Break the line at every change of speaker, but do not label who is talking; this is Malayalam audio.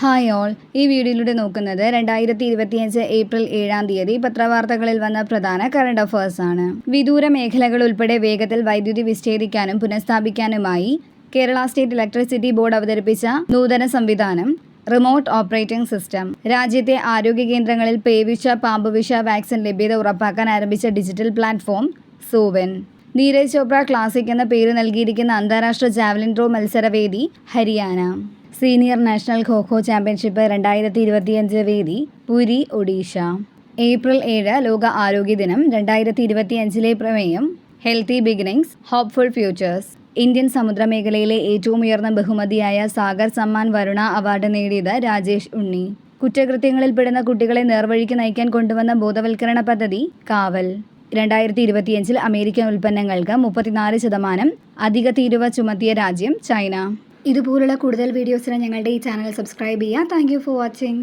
ഹായ് ഓൾ, ഈ വീഡിയോയിലൂടെ നോക്കുന്നത് 2025 ഏപ്രിൽ 7-ാം തീയതി പത്രവാർത്തകളിൽ വന്ന പ്രധാന കറണ്ട് അഫയേഴ്സ് ആണ്. വിദൂര മേഖലകൾ ഉൾപ്പെടെ വേഗത്തിൽ വൈദ്യുതി വിച്ഛേദിക്കാനും പുനഃസ്ഥാപിക്കാനുമായി കേരള സ്റ്റേറ്റ് ഇലക്ട്രിസിറ്റി ബോർഡ് അവതരിപ്പിച്ച നൂതന സംവിധാനം റിമോട്ട് ഓപ്പറേറ്റിംഗ് സിസ്റ്റം. രാജ്യത്തെ ആരോഗ്യ കേന്ദ്രങ്ങളിൽ പേവിഷ, പാമ്പുവിഷ വാക്സിൻ ലഭ്യത ഉറപ്പാക്കാൻ ആരംഭിച്ച ഡിജിറ്റൽ പ്ലാറ്റ്ഫോം സൂവെൻ. നീരജ് ചോപ്ര ക്ലാസിക് എന്ന പേര് നൽകിയിരിക്കുന്ന അന്താരാഷ്ട്ര ജാവലിൻ ത്രോ മത്സരവേദി Haryana. Senior national kho kho championship 2025 വേദി പുരി, ഒഡീഷ. ഏപ്രിൽ 7 ലോക ആരോഗ്യ ദിനം. 2025 പ്രമേയം healthy beginnings, hopeful futures. Indian സമുദ്രമേഖലയിലെ ഏറ്റവും ഉയർന്ന ബഹുമതിയായ സാഗർ സമ്മാൻ വരുണ അവാർഡ് നേടിയത് രാജേഷ് ഉണ്ണി. കുറ്റകൃത്യങ്ങളിൽ പെടുന്ന കുട്ടികളെ നേർവഴിക്ക് നയിക്കാൻ കൊണ്ടുവന്ന ബോധവൽക്കരണ പദ്ധതി കാവൽ. 2025 അമേരിക്കൻ ഉൽപ്പന്നങ്ങൾക്ക് 34% അധിക തീരുവ ചുമത്തിയ രാജ്യം ചൈന. ഇതുപോലുള്ള കൂടുതൽ വീഡിയോസിന് ഞങ്ങളുടെ ഈ ചാനൽ സബ്സ്ക്രൈബ് ചെയ്യുക. Thank you for watching.